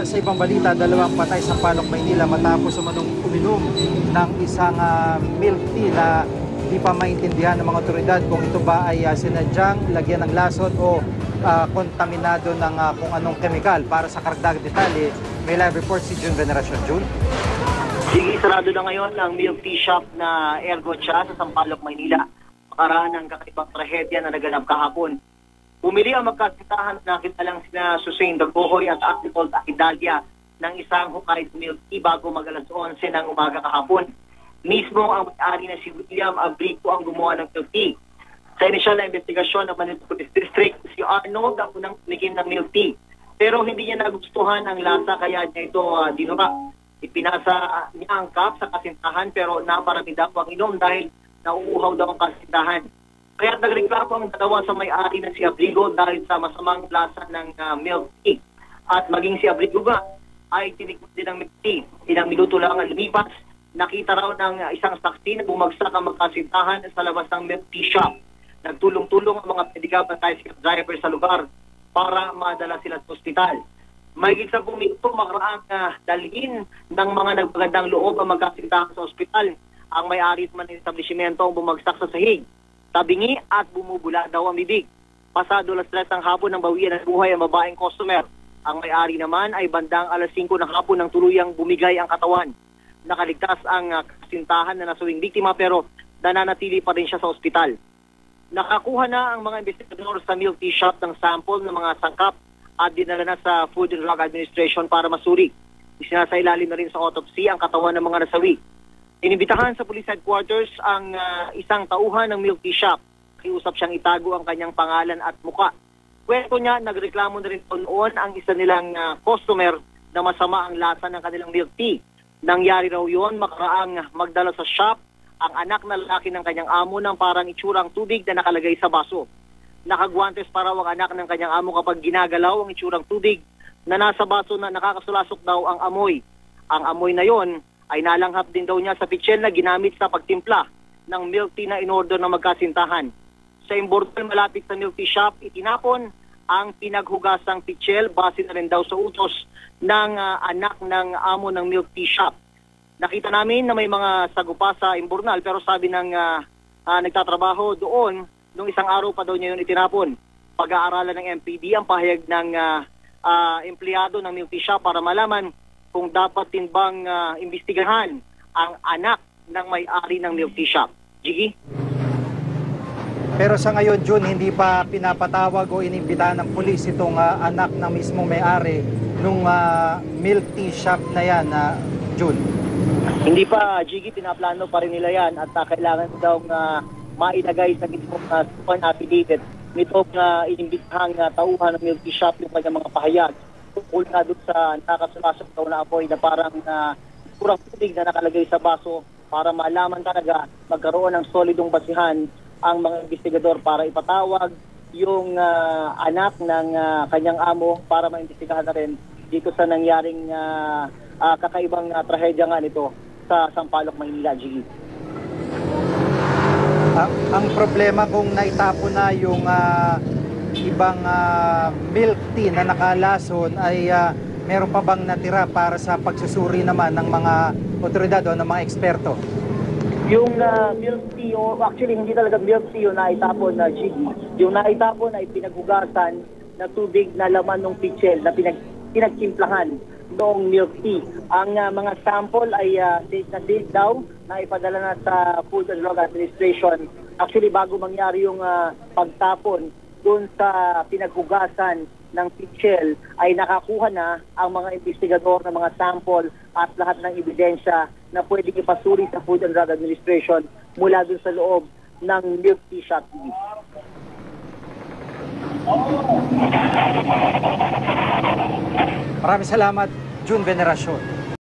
sa ibang balita, 2 patay sa Palok, Maynila matapos umanong uminom ng isang milk tea na di pa maintindihan ng mga otoridad kung ito ba ay sinadyang lagyan ng lason o kontaminado ng kung anong kemikal. Para sa karagdagang detalye, may live report si June Veneracion. June? Sige, sarado na ngayon ang milk tea shop na Ergocha sa Sampaloc, Maynila. Makaraan ng kakaibang trahedya na naganap kahapon. Bumili ang magkasintahan na kitalang sina Susain Dagohoy at Arnold Aquidalia ng isang Hokkaido milk tea bago mag-alas 11 ng umaga kahapon. Mismo ang may-ari na si William Abrico ang gumawa ng milk tea. Sa inisyal na investigasyon ng Manila Police District, si Arnold ang unang tumikim ng milk tea. Pero hindi niya nagustuhan ang lasa kaya niya ito dinura. Ipinasa niya ang cup sa kasintahan pero naparami daw ang inom dahil nauuhaw daw ang kasintahan. Kaya nagreklamo ang dalawa sa may-ari na si Abrigo dahil sa masamang lasa ng milk tea. At maging si Abrigo nga ay tinikman din ng milk tea. Ilang minuto lang ang lumipas, nakita raw ng isang saksi na bumagsak ang magkasintahan sa labas ng milk tea shop. Nagtulong-tulong ang mga pedicab at tricycle driver sa lugar para madala sila sa ospital. May 10 minuto makaraang dalhin ng mga nagpagandang loob ang magkasintahan sa ospital. Ang may-ari naman ng establishmento ang bumagsak sa sahig. Tabingi at bumubula daw ang bibig. Pasado alas 3 ng hapon ng bawian ng buhay ang babaeng customer. Ang may-ari naman ay bandang alas 5 ng hapon ng tuluyang bumigay ang katawan. Nakaligtas ang kasintahan na nasawing biktima pero nananatili pa rin siya sa ospital. Nakakuha na ang mga investigador sa milk tea shop ng sample ng mga sangkap at dinala na sa Food and Drug Administration para masuri. Isinasailalim na rin sa autopsy ang katawan ng mga nasawi. Inibitahan sa police headquarters ang isang tauhan ng milk tea shop. Kiusap siyang itago ang kanyang pangalan at muka. Kwento niya, nagreklamo na rin noon ang isa nilang customer na masama ang lasa ng kanilang milk tea. Nangyari raw yun, makaraang magdala sa shop ang anak na lalaki ng kanyang amo ng parang itsurang tubig na nakalagay sa baso. Nakagwantes pa raw ang anak ng kanyang amo kapag ginagalaw ang itsurang tubig na nasa baso na nakakasulasok daw ang amoy. Ang amoy na yon ay nalanghap din daw niya sa pitsil na ginamit sa pagtimpla ng milk tea na in-order ng magkasintahan. Sa imbordal malapit sa milk tea shop, itinapon ang pinaghugasang pitsil base na rin daw sa utos ng anak ng amo ng milk tea shop. Nakita namin na may mga sagupa sa imburnal pero sabi ng nagtatrabaho doon, nung isang araw pa daw niya yun itinapon. Pag-aaralan ng MPD ang pahayag ng empleyado ng milk tea shop para malaman kung dapat din bang imbestigahan ang anak ng may-ari ng milk tea shop. Jiggy? Pero sa ngayon, June, hindi pa pinapatawag o inimbitahan ng pulis itong anak ng mismong may-ari ng milk tea shop na yan, June? Hindi pa, Jiggy, pinaplano pa rin nila yan at kailangan daw mailagay sa mismong sworn affidavit nitong inimbitahang tauhan ng milk tea shop yung kanyang mga pahayag. Tungkol na doon sa nakasulasok daw na apoy na parang kurang tubig na nakalagay sa baso para malaman talaga magkaroon ng solidong basihan ang mga investigador para ipatawag yung anak ng kanyang amo para maimbestigahan na rin dito sa nangyaring kakaibang trahedya nga nito sa Sampaloc, Maynila, Jiggy. Ang problema kung naitapon na yung ibang milk tea na nakalason ay meron pa bang natira para sa pagsusuri naman ng mga otoridad o ng mga eksperto? Yung milk tea, o actually hindi talaga milk tea yung naitapon na Jiggy. Yung naitapon ay pinaghugasan na tubig na laman ng pitsil na pinagtimplahan noong milk tea. Ang mga sample ay safe na safe daw na ipadala na sa Food and Drug Administration. Actually bago mangyari yung pagtapon doon sa pinaghugasan ng pitsil ay nakakuha na ang mga investigador ng mga sample at lahat ng ebidensya na pwedeng ipasuri sa Food and Drug Administration mula doon sa loob ng milk tea shop. Maraming salamat, June Veneracion.